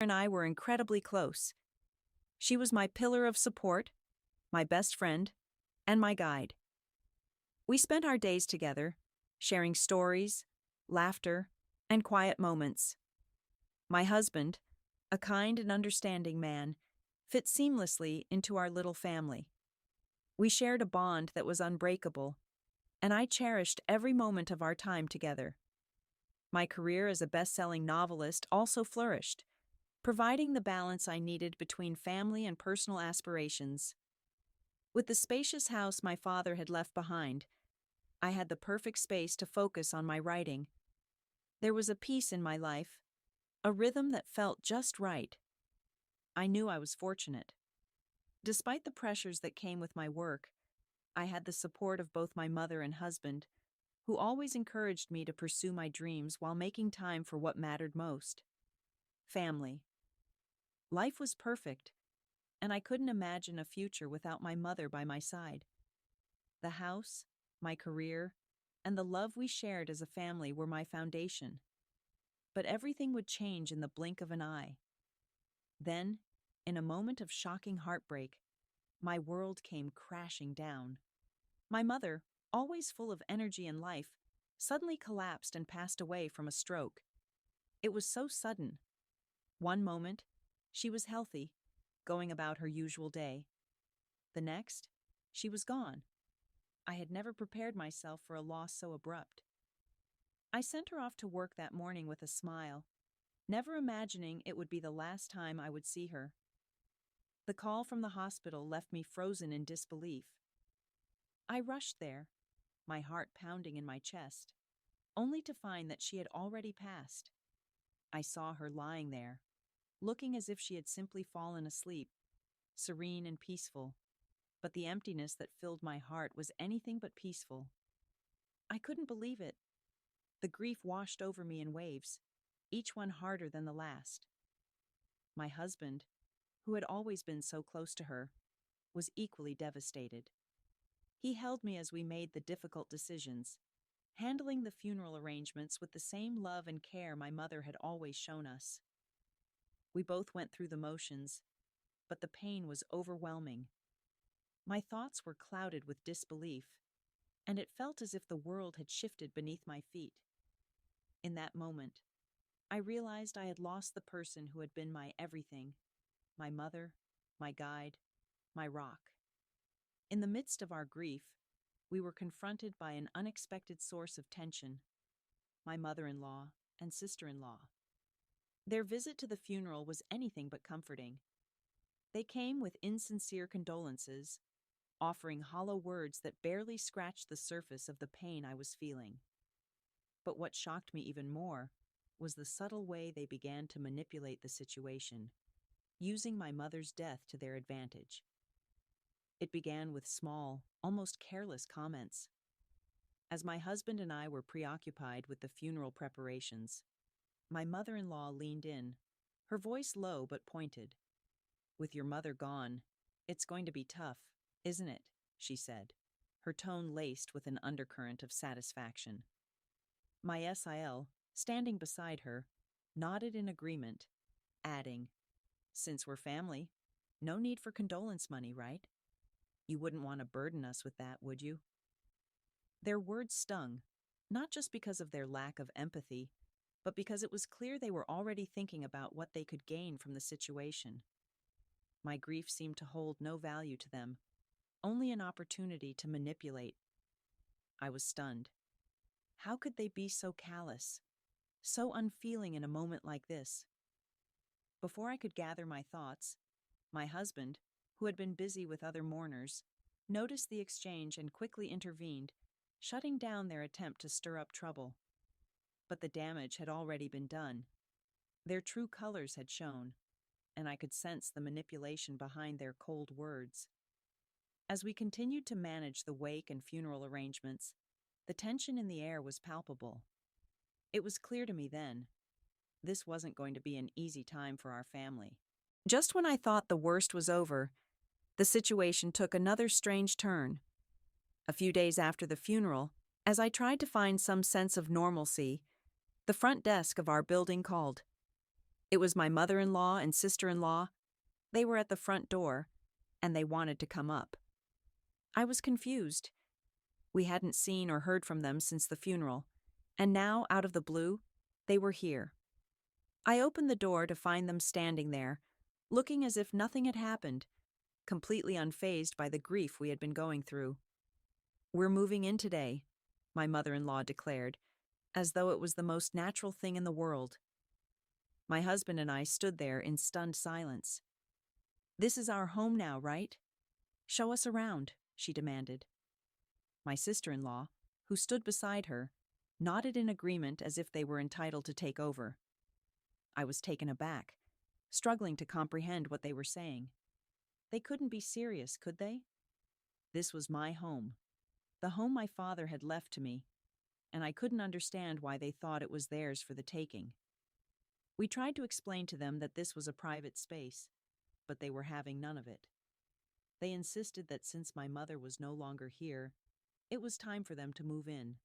and I were incredibly close. She was my pillar of support, my best friend, and my guide. We spent our days together, sharing stories, laughter, and quiet moments. My husband, a kind and understanding man, fit seamlessly into our little family. We shared a bond that was unbreakable, and I cherished every moment of our time together. My career as a best-selling novelist also flourished, providing the balance I needed between family and personal aspirations. With the spacious house my father had left behind, I had the perfect space to focus on my writing. There was a peace in my life, a rhythm that felt just right. I knew I was fortunate. Despite the pressures that came with my work, I had the support of both my mother and husband, who always encouraged me to pursue my dreams while making time for what mattered most: family. Life was perfect, and I couldn't imagine a future without my mother by my side. The house, my career, and the love we shared as a family were my foundation. But everything would change in the blink of an eye. Then, in a moment of shocking heartbreak, my world came crashing down. My mother, always full of energy and life, suddenly collapsed and passed away from a stroke. It was so sudden. One moment, she was healthy, going about her usual day. The next, she was gone. I had never prepared myself for a loss so abrupt. I sent her off to work that morning with a smile, never imagining it would be the last time I would see her. The call from the hospital left me frozen in disbelief. I rushed there, my heart pounding in my chest, only to find that she had already passed. I saw her lying there, looking as if she had simply fallen asleep, serene and peaceful, but the emptiness that filled my heart was anything but peaceful. I couldn't believe it. The grief washed over me in waves, each one harder than the last. My husband, who had always been so close to her, was equally devastated. He held me as we made the difficult decisions, handling the funeral arrangements with the same love and care my mother had always shown us. We both went through the motions, but the pain was overwhelming. My thoughts were clouded with disbelief, and it felt as if the world had shifted beneath my feet. In that moment, I realized I had lost the person who had been my everything, my mother, my guide, my rock. In the midst of our grief, we were confronted by an unexpected source of tension: my mother-in-law and sister-in-law. Their visit to the funeral was anything but comforting. They came with insincere condolences, offering hollow words that barely scratched the surface of the pain I was feeling. But what shocked me even more was the subtle way they began to manipulate the situation, using my mother's death to their advantage. It began with small, almost careless comments. As my husband and I were preoccupied with the funeral preparations, my mother-in-law leaned in, her voice low but pointed. "With your mother gone, it's going to be tough, isn't it?" she said, her tone laced with an undercurrent of satisfaction. My SIL, standing beside her, nodded in agreement, adding, "Since we're family, no need for condolence money, right? You wouldn't want to burden us with that, would you?" Their words stung, not just because of their lack of empathy, but because it was clear they were already thinking about what they could gain from the situation. My grief seemed to hold no value to them, only an opportunity to manipulate. I was stunned. How could they be so callous, so unfeeling in a moment like this? Before I could gather my thoughts, my husband, who had been busy with other mourners, noticed the exchange and quickly intervened, shutting down their attempt to stir up trouble. But the damage had already been done. Their true colors had shown, and I could sense the manipulation behind their cold words. As we continued to manage the wake and funeral arrangements, the tension in the air was palpable. It was clear to me then, this wasn't going to be an easy time for our family. Just when I thought the worst was over, the situation took another strange turn. A few days after the funeral, as I tried to find some sense of normalcy, the front desk of our building called. It was my mother-in-law and sister-in-law. They were at the front door, and they wanted to come up. I was confused. We hadn't seen or heard from them since the funeral, and now, out of the blue, they were here. I opened the door to find them standing there, looking as if nothing had happened, completely unfazed by the grief we had been going through. "We're moving in today," my mother-in-law declared, as though it was the most natural thing in the world. My husband and I stood there in stunned silence. "This is our home now, right? Show us around," she demanded. My sister-in-law, who stood beside her, nodded in agreement as if they were entitled to take over. I was taken aback, struggling to comprehend what they were saying. They couldn't be serious, could they? This was my home, the home my father had left to me, and I couldn't understand why they thought it was theirs for the taking. We tried to explain to them that this was a private space, but they were having none of it. They insisted that since my mother was no longer here, it was time for them to move in.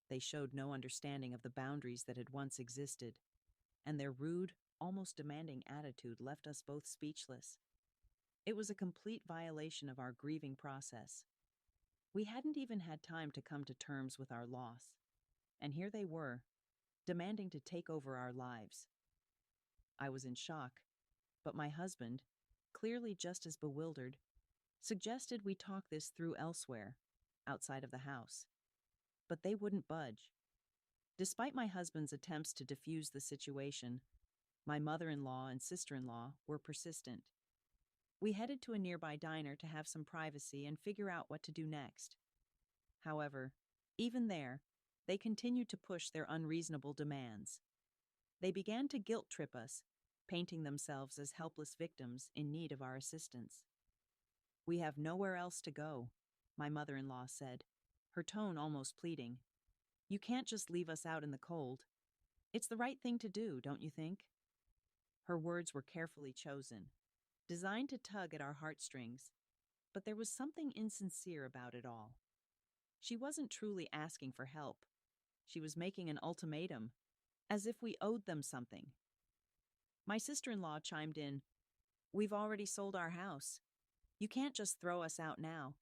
They showed no understanding of the boundaries that had once existed, and their rude, almost demanding attitude left us both speechless. It was a complete violation of our grieving process. We hadn't even had time to come to terms with our loss, and here they were, demanding to take over our lives. I was in shock, but my husband, clearly just as bewildered, suggested we talk this through elsewhere, outside of the house. But they wouldn't budge. Despite my husband's attempts to defuse the situation, my mother-in-law and sister-in-law were persistent. We headed to a nearby diner to have some privacy and figure out what to do next. However, even there, they continued to push their unreasonable demands. They began to guilt-trip us, painting themselves as helpless victims in need of our assistance. "We have nowhere else to go," my mother-in-law said, her tone almost pleading. "You can't just leave us out in the cold. It's the right thing to do, don't you think?" Her words were carefully chosen, designed to tug at our heartstrings, but there was something insincere about it all. She wasn't truly asking for help. She was making an ultimatum, as if we owed them something. My sister-in-law chimed in, "We've already sold our house. You can't just throw us out now.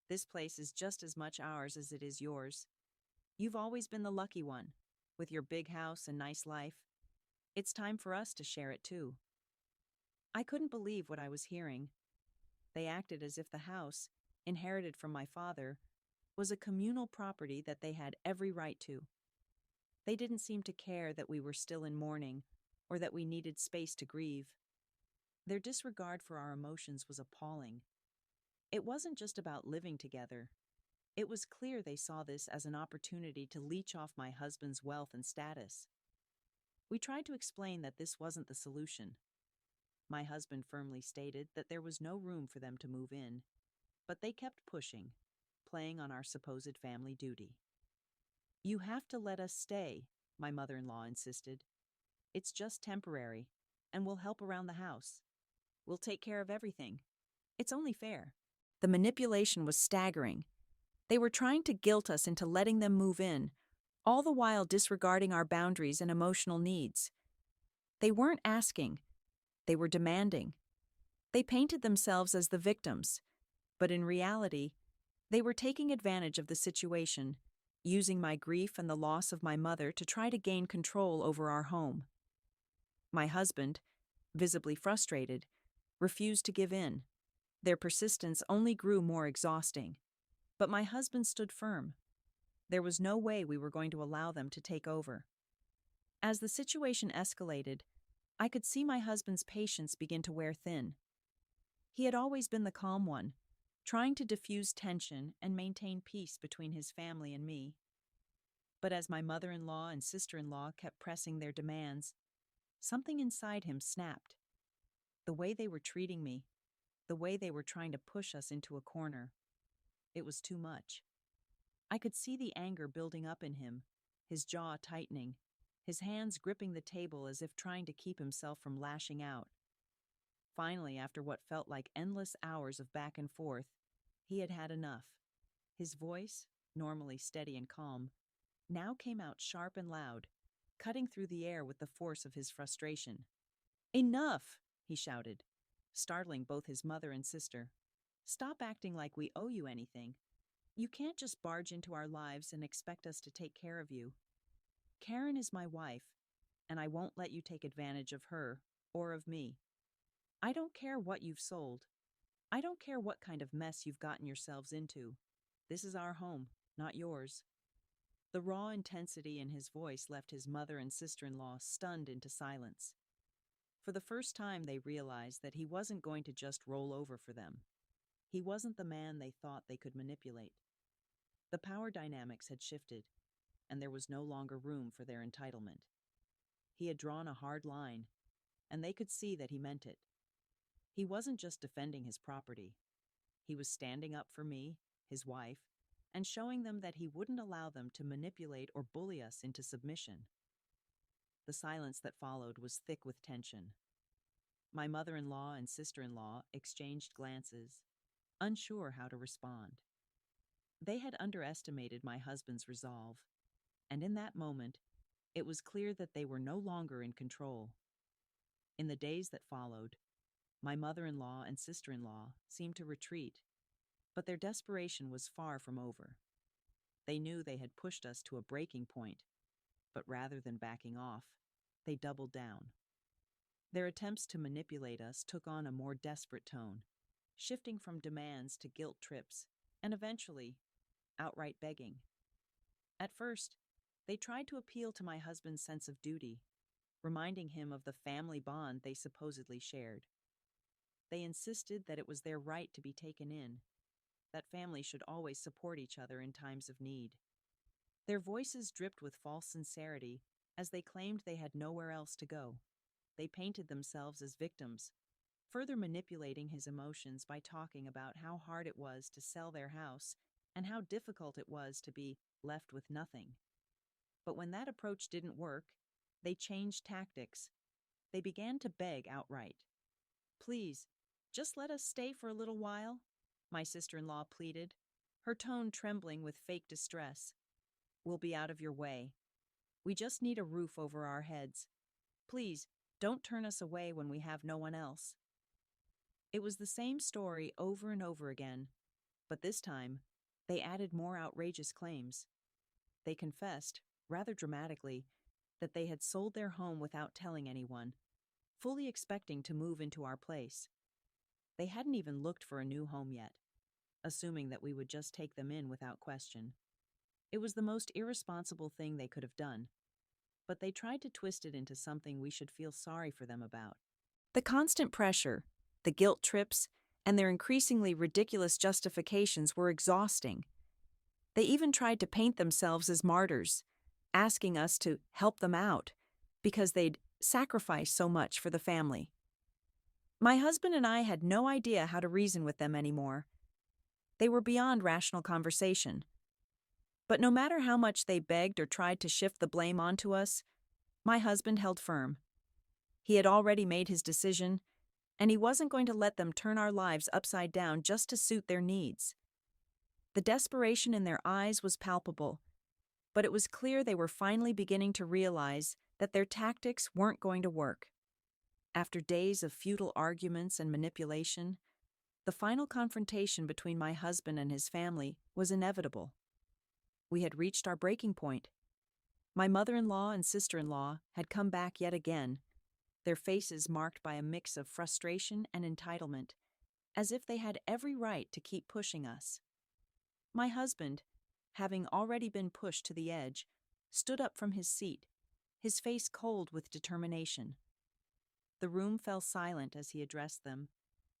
This place is just as much ours as it is yours. You've always been the lucky one, with your big house and nice life. It's time for us to share it too." I couldn't believe what I was hearing. They acted as if the house, inherited from my father, was a communal property that they had every right to. They didn't seem to care that we were still in mourning or that we needed space to grieve. Their disregard for our emotions was appalling. It wasn't just about living together. It was clear they saw this as an opportunity to leech off my husband's wealth and status. We tried to explain that this wasn't the solution. My husband firmly stated that there was no room for them to move in, but they kept pushing, playing on our supposed family duty. "You have to let us stay," my mother-in-law insisted. "It's just temporary, and we'll help around the house. We'll take care of everything. It's only fair." The manipulation was staggering. They were trying to guilt us into letting them move in, all the while disregarding our boundaries and emotional needs. They weren't asking. They were demanding. They painted themselves as the victims, but in reality, they were taking advantage of the situation, using my grief and the loss of my mother to try to gain control over our home. My husband, visibly frustrated, refused to give in. Their persistence only grew more exhausting. But my husband stood firm. There was no way we were going to allow them to take over. As the situation escalated, I could see my husband's patience begin to wear thin. He had always been the calm one, trying to diffuse tension and maintain peace between his family and me. But as my mother-in-law and sister-in-law kept pressing their demands, something inside him snapped. The way they were treating me, the way they were trying to push us into a corner. It was too much. I could see the anger building up in him, his jaw tightening, his hands gripping the table as if trying to keep himself from lashing out. Finally, after what felt like endless hours of back and forth, he had had enough. His voice, normally steady and calm, now came out sharp and loud. cutting through the air with the force of his frustration. "Enough!" he shouted, startling both his mother and sister. "Stop acting like we owe you anything. You can't just barge into our lives and expect us to take care of you. Karen is my wife, and I won't let you take advantage of her or of me. I don't care what you've sold. I don't care what kind of mess you've gotten yourselves into. This is our home, not yours." The raw intensity in his voice left his mother and sister-in-law stunned into silence. For the first time, they realized that he wasn't going to just roll over for them. He wasn't the man they thought they could manipulate. The power dynamics had shifted, and there was no longer room for their entitlement. He had drawn a hard line, and they could see that he meant it. He wasn't just defending his property. He was standing up for me, his wife, and showing them that he wouldn't allow them to manipulate or bully us into submission. The silence that followed was thick with tension. My mother-in-law and sister-in-law exchanged glances, unsure how to respond. They had underestimated my husband's resolve, and in that moment, it was clear that they were no longer in control. In the days that followed, my mother-in-law and sister-in-law seemed to retreat, but their desperation was far from over. They knew they had pushed us to a breaking point, but rather than backing off, they doubled down. Their attempts to manipulate us took on a more desperate tone, shifting from demands to guilt trips, and eventually, outright begging. At first, they tried to appeal to my husband's sense of duty, reminding him of the family bond they supposedly shared. They insisted that it was their right to be taken in, that families should always support each other in times of need. Their voices dripped with false sincerity as they claimed they had nowhere else to go. They painted themselves as victims, further manipulating his emotions by talking about how hard it was to sell their house and how difficult it was to be left with nothing. But when that approach didn't work, they changed tactics. They began to beg outright. "Please, just let us stay for a little while," my sister-in-law pleaded, her tone trembling with fake distress. "We'll be out of your way. We just need a roof over our heads. Please, don't turn us away when we have no one else." It was the same story over and over again, but this time, they added more outrageous claims. They confessed, rather dramatically, that they had sold their home without telling anyone, fully expecting to move into our place. They hadn't even looked for a new home yet, assuming that we would just take them in without question. It was the most irresponsible thing they could have done, but they tried to twist it into something we should feel sorry for them about. The constant pressure, the guilt trips, and their increasingly ridiculous justifications were exhausting. They even tried to paint themselves as martyrs, asking us to help them out because they'd sacrificed so much for the family. My husband and I had no idea how to reason with them anymore. They were beyond rational conversation. But no matter how much they begged or tried to shift the blame onto us, my husband held firm. He had already made his decision, and he wasn't going to let them turn our lives upside down just to suit their needs. The desperation in their eyes was palpable, but it was clear they were finally beginning to realize that their tactics weren't going to work. After days of futile arguments and manipulation, the final confrontation between my husband and his family was inevitable. We had reached our breaking point. My mother-in-law and sister-in-law had come back yet again, their faces marked by a mix of frustration and entitlement, as if they had every right to keep pushing us. My husband, having already been pushed to the edge, stood up from his seat, his face cold with determination. The room fell silent as he addressed them,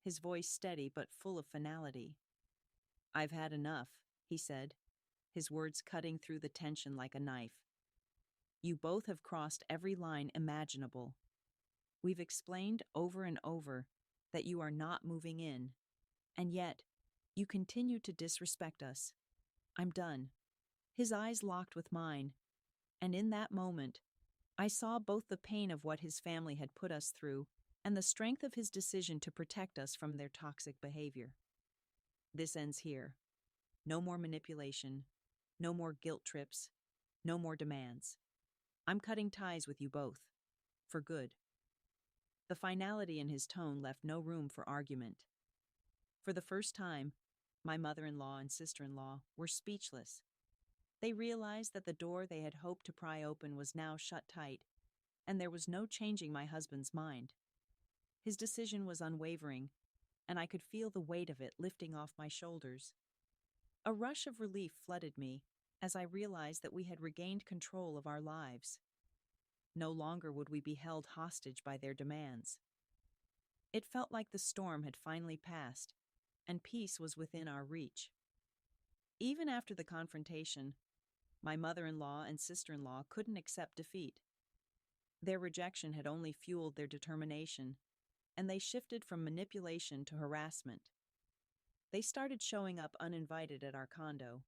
his voice steady but full of finality. "I've had enough," he said, his words cutting through the tension like a knife. "You both have crossed every line imaginable. We've explained over and over that you are not moving in, and yet you continue to disrespect us. I'm done." His eyes locked with mine, and in that moment, I saw both the pain of what his family had put us through and the strength of his decision to protect us from their toxic behavior. This ends here. No more manipulation, no more guilt trips, no more demands. I'm cutting ties with you both. For good. The finality in his tone left no room for argument. For the first time, my mother-in-law and sister-in-law were speechless. They realized that the door they had hoped to pry open was now shut tight, and there was no changing my husband's mind. His decision was unwavering, and I could feel the weight of it lifting off my shoulders. A rush of relief flooded me as I realized that we had regained control of our lives. No longer would we be held hostage by their demands. It felt like the storm had finally passed, and peace was within our reach. Even after the confrontation, my mother-in-law and sister-in-law couldn't accept defeat. Their rejection had only fueled their determination, and they shifted from manipulation to harassment. They started showing up uninvited at our condo,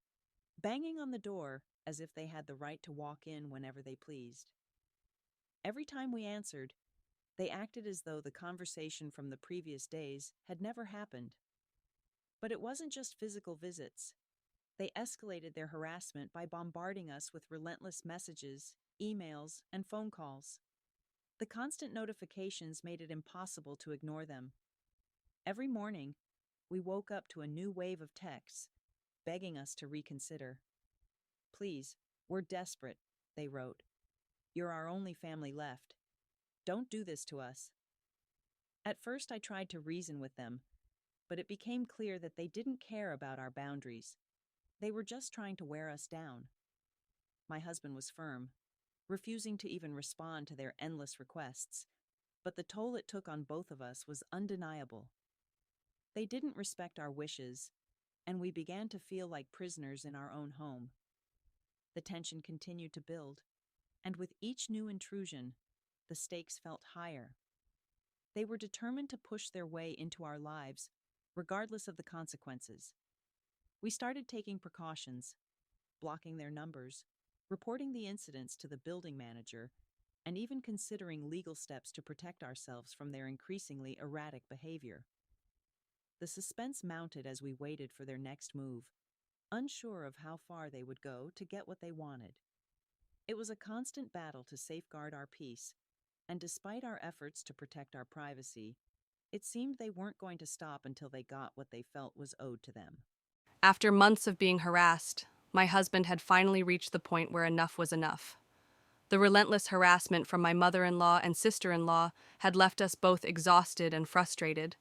banging on the door as if they had the right to walk in whenever they pleased. Every time we answered, they acted as though the conversation from the previous days had never happened. But it wasn't just physical visits. They escalated their harassment by bombarding us with relentless messages, emails, and phone calls. The constant notifications made it impossible to ignore them. Every morning, we woke up to a new wave of texts, begging us to reconsider. "Please, we're desperate," they wrote. "You're our only family left. Don't do this to us." At first, I tried to reason with them, but it became clear that they didn't care about our boundaries. They were just trying to wear us down. My husband was firm, refusing to even respond to their endless requests, but the toll it took on both of us was undeniable. They didn't respect our wishes, and we began to feel like prisoners in our own home. The tension continued to build, and with each new intrusion, the stakes felt higher. They were determined to push their way into our lives, regardless of the consequences. We started taking precautions, blocking their numbers, reporting the incidents to the building manager, and even considering legal steps to protect ourselves from their increasingly erratic behavior. The suspense mounted as we waited for their next move, unsure of how far they would go to get what they wanted. It was a constant battle to safeguard our peace, and despite our efforts to protect our privacy, it seemed they weren't going to stop until they got what they felt was owed to them. After months of being harassed, my husband had finally reached the point where enough was enough. The relentless harassment from my mother-in-law and sister-in-law had left us both exhausted and frustrated.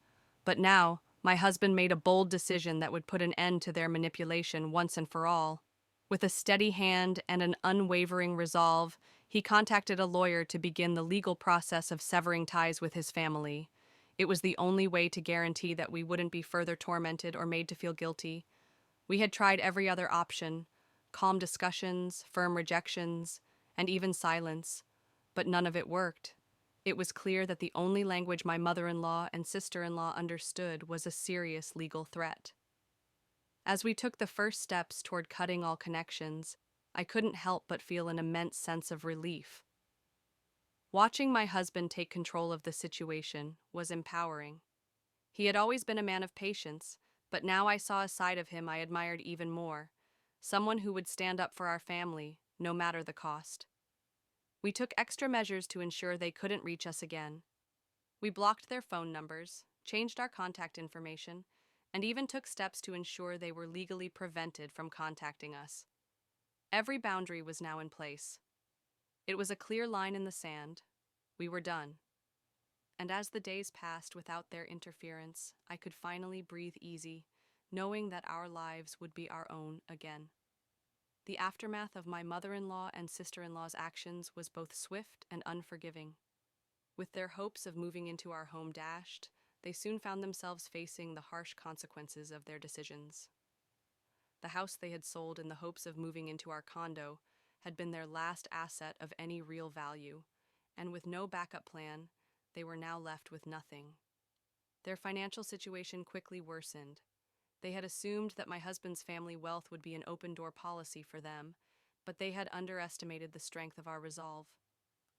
But now, my husband made a bold decision that would put an end to their manipulation once and for all. With a steady hand and an unwavering resolve, he contacted a lawyer to begin the legal process of severing ties with his family. It was the only way to guarantee that we wouldn't be further tormented or made to feel guilty. We had tried every other option: calm discussions, firm rejections, and even silence, but none of it worked. It was clear that the only language my mother-in-law and sister-in-law understood was a serious legal threat. As we took the first steps toward cutting all connections, I couldn't help but feel an immense sense of relief. Watching my husband take control of the situation was empowering. He had always been a man of patience, but now I saw a side of him I admired even more: someone who would stand up for our family, no matter the cost. We took extra measures to ensure they couldn't reach us again. We blocked their phone numbers, changed our contact information, and even took steps to ensure they were legally prevented from contacting us. Every boundary was now in place. It was a clear line in the sand. We were done. And as the days passed without their interference, I could finally breathe easy, knowing that our lives would be our own again. The aftermath of my mother-in-law and sister-in-law's actions was both swift and unforgiving. With their hopes of moving into our home dashed, they soon found themselves facing the harsh consequences of their decisions. The house they had sold in the hopes of moving into our condo had been their last asset of any real value, and with no backup plan, they were now left with nothing. Their financial situation quickly worsened. They had assumed that my husband's family wealth would be an open-door policy for them, but they had underestimated the strength of our resolve.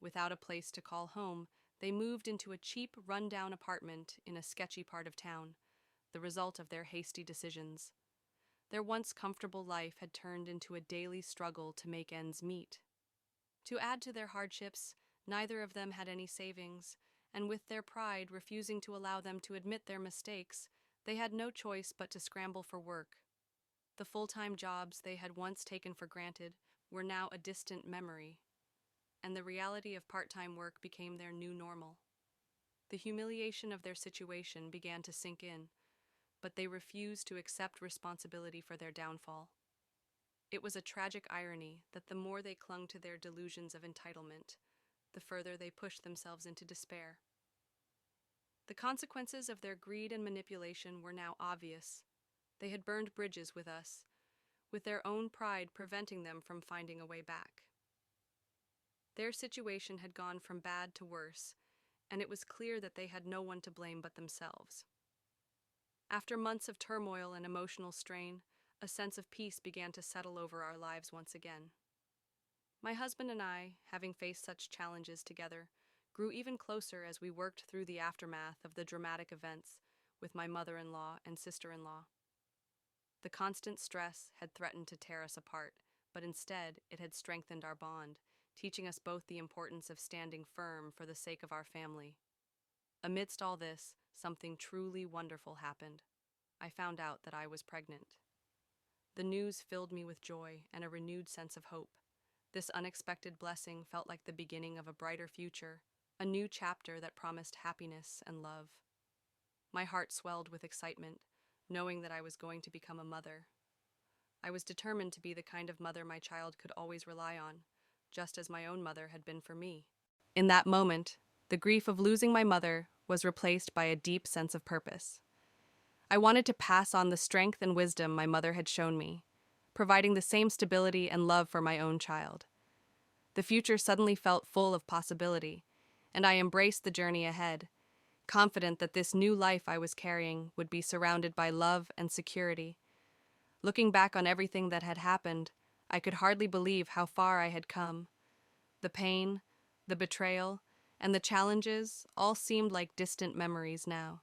Without a place to call home, they moved into a cheap, run-down apartment in a sketchy part of town, the result of their hasty decisions. Their once comfortable life had turned into a daily struggle to make ends meet. To add to their hardships, neither of them had any savings, and with their pride refusing to allow them to admit their mistakes, they had no choice but to scramble for work. The full-time jobs they had once taken for granted were now a distant memory, and the reality of part-time work became their new normal. The humiliation of their situation began to sink in, but they refused to accept responsibility for their downfall. It was a tragic irony that the more they clung to their delusions of entitlement, the further they pushed themselves into despair. The consequences of their greed and manipulation were now obvious. They had burned bridges with us, with their own pride preventing them from finding a way back. Their situation had gone from bad to worse, and it was clear that they had no one to blame but themselves. After months of turmoil and emotional strain, a sense of peace began to settle over our lives once again. My husband and I, having faced such challenges together, grew even closer as we worked through the aftermath of the dramatic events with my mother-in-law and sister-in-law. The constant stress had threatened to tear us apart, but instead it had strengthened our bond, teaching us both the importance of standing firm for the sake of our family. Amidst all this, something truly wonderful happened. I found out that I was pregnant. The news filled me with joy and a renewed sense of hope. This unexpected blessing felt like the beginning of a brighter future, a new chapter that promised happiness and love. My heart swelled with excitement, knowing that I was going to become a mother. I was determined to be the kind of mother my child could always rely on, just as my own mother had been for me. In that moment, the grief of losing my mother was replaced by a deep sense of purpose. I wanted to pass on the strength and wisdom my mother had shown me, providing the same stability and love for my own child. The future suddenly felt full of possibility, and I embraced the journey ahead, confident that this new life I was carrying would be surrounded by love and security. Looking back on everything that had happened, I could hardly believe how far I had come. The pain, the betrayal, and the challenges all seemed like distant memories now.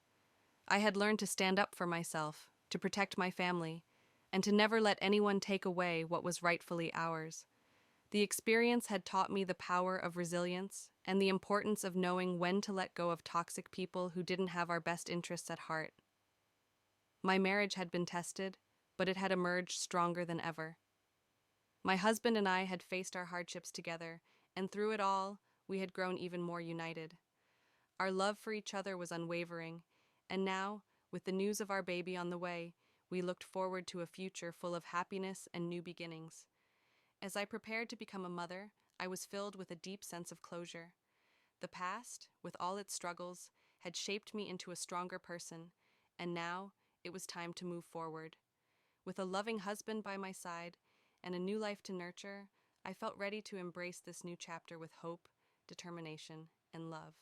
I had learned to stand up for myself, to protect my family, and to never let anyone take away what was rightfully ours. The experience had taught me the power of resilience and the importance of knowing when to let go of toxic people who didn't have our best interests at heart. My marriage had been tested, but it had emerged stronger than ever. My husband and I had faced our hardships together, and through it all, we had grown even more united. Our love for each other was unwavering, and now, with the news of our baby on the way, we looked forward to a future full of happiness and new beginnings. As I prepared to become a mother, I was filled with a deep sense of closure. The past, with all its struggles, had shaped me into a stronger person, and now it was time to move forward. With a loving husband by my side and a new life to nurture, I felt ready to embrace this new chapter with hope, determination, and love.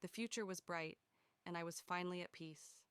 The future was bright, and I was finally at peace.